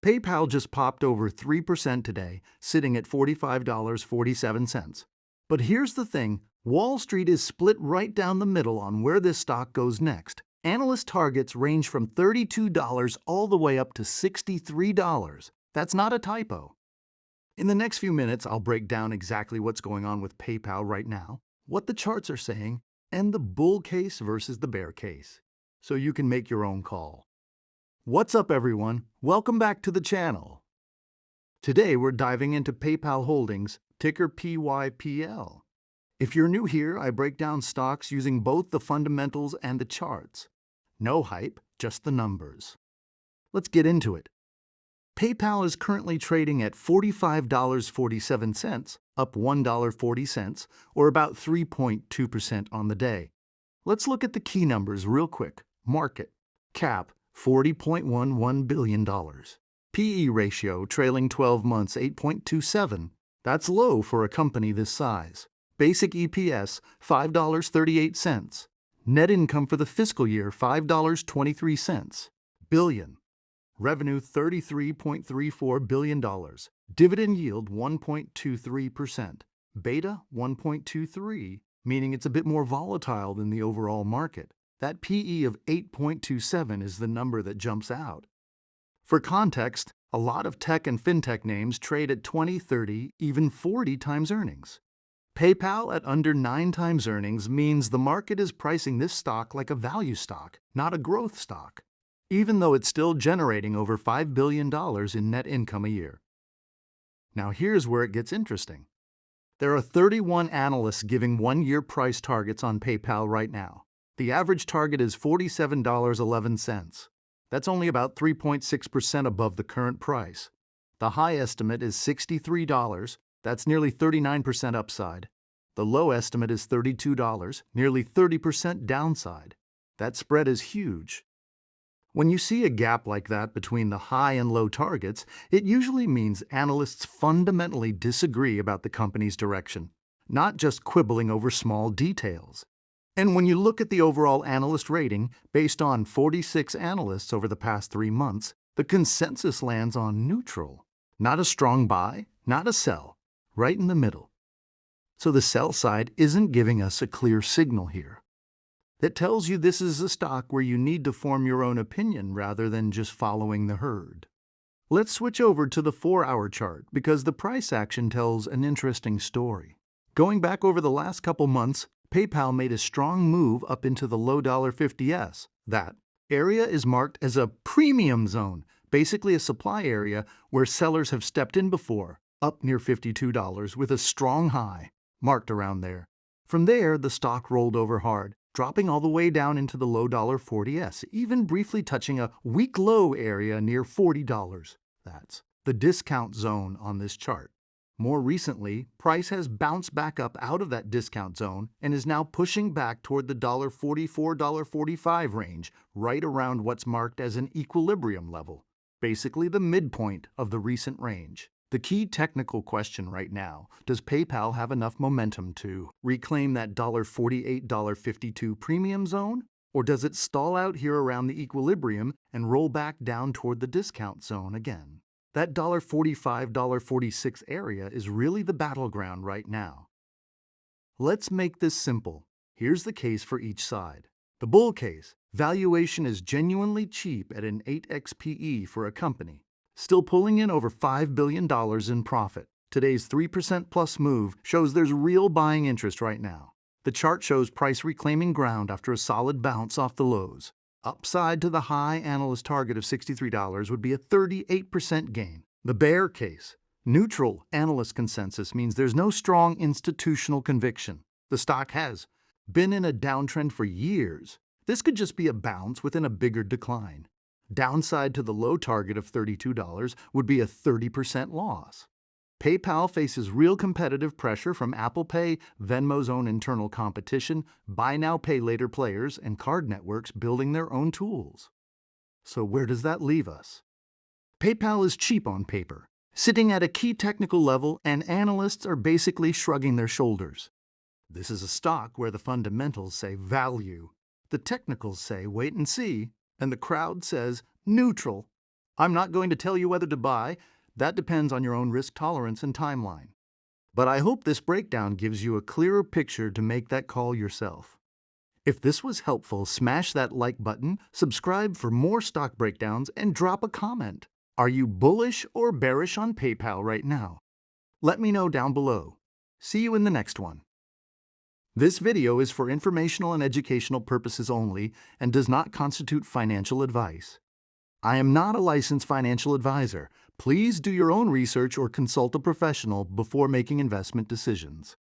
PayPal just popped over 3% today, sitting at $45.47. But here's the thing, Wall Street is split right down the middle on where this stock goes next. Analyst targets range from $32 all the way up to $63. That's not a typo. In the next few minutes, I'll break down exactly what's going on with PayPal right now, what the charts are saying, and the bull case versus the bear case, so you can make your own call. What's up, everyone? Welcome back to the channel. Today, we're diving into PayPal Holdings, ticker PYPL. If you're new here, I break down stocks using both the fundamentals and the charts. No hype, just the numbers. Let's get into it. PayPal is currently trading at $45.47, up $1.40, or about 3.2% on the day. Let's look at the key numbers real quick. Market cap, $40.11 billion. PE ratio, trailing 12 months, 8.27. That's low for a company this size. Basic EPS, $5.38. Net income for the fiscal year, $5.23. Billion. Revenue, $33.34 billion. Dividend yield, 1.23%. Beta, 1.23, meaning it's a bit more volatile than the overall market. That PE of 8.27 is the number that jumps out. For context, a lot of tech and fintech names trade at 20, 30, even 40 times earnings. PayPal at under 9 times earnings means the market is pricing this stock like a value stock, not a growth stock, even though it's still generating over $5 billion in net income a year. Now here's where it gets interesting. There are 31 analysts giving one-year price targets on PayPal right now. The average target is $47.11. That's only about 3.6% above the current price. The high estimate is $63. That's nearly 39% upside. The low estimate is $32, nearly 30% downside. That spread is huge. When you see a gap like that between the high and low targets, it usually means analysts fundamentally disagree about the company's direction, not just quibbling over small details. And when you look at the overall analyst rating, based on 46 analysts over the past 3 months, the consensus lands on neutral. Not a strong buy, not a sell, right in the middle. So the sell side isn't giving us a clear signal here. That tells you this is a stock where you need to form your own opinion rather than just following the herd. Let's switch over to the 4-hour chart because the price action tells an interesting story. Going back over the last couple months, PayPal made a strong move up into the low $50s. That area is marked as a premium zone, basically a supply area where sellers have stepped in before, up near $52 with a strong high, marked around there. From there, the stock rolled over hard, dropping all the way down into the low $40s, even briefly touching a weak low area near $40. That's the discount zone on this chart. More recently, price has bounced back up out of that discount zone and is now pushing back toward the $44, $45 range, right around what's marked as an equilibrium level, basically the midpoint of the recent range. The key technical question right now, does PayPal have enough momentum to reclaim that $48, $52 premium zone? Or does it stall out here around the equilibrium and roll back down toward the discount zone again? That $45, $46 area is really the battleground right now. Let's make this simple. Here's the case for each side. The bull case, valuation is genuinely cheap at an 8x PE for a company, still pulling in over $5 billion in profit. Today's 3% plus move shows there's real buying interest right now. The chart shows price reclaiming ground after a solid bounce off the lows. Upside to the high analyst target of $63 would be a 38% gain. The bear case, neutral analyst consensus, means there's no strong institutional conviction. The stock has been in a downtrend for years. This could just be a bounce within a bigger decline. Downside to the low target of $32 would be a 30% loss. PayPal faces real competitive pressure from Apple Pay, Venmo's own internal competition, buy now, pay later players, and card networks building their own tools. So where does that leave us? PayPal is cheap on paper, sitting at a key technical level, and analysts are basically shrugging their shoulders. This is a stock where the fundamentals say value, the technicals say wait and see, and the crowd says neutral. I'm not going to tell you whether to buy. That depends on your own risk tolerance and timeline. But I hope this breakdown gives you a clearer picture to make that call yourself. If this was helpful, smash that like button, subscribe for more stock breakdowns, and drop a comment. Are you bullish or bearish on PayPal right now? Let me know down below. See you in the next one. This video is for informational and educational purposes only and does not constitute financial advice. I am not a licensed financial advisor. Please do your own research or consult a professional before making investment decisions.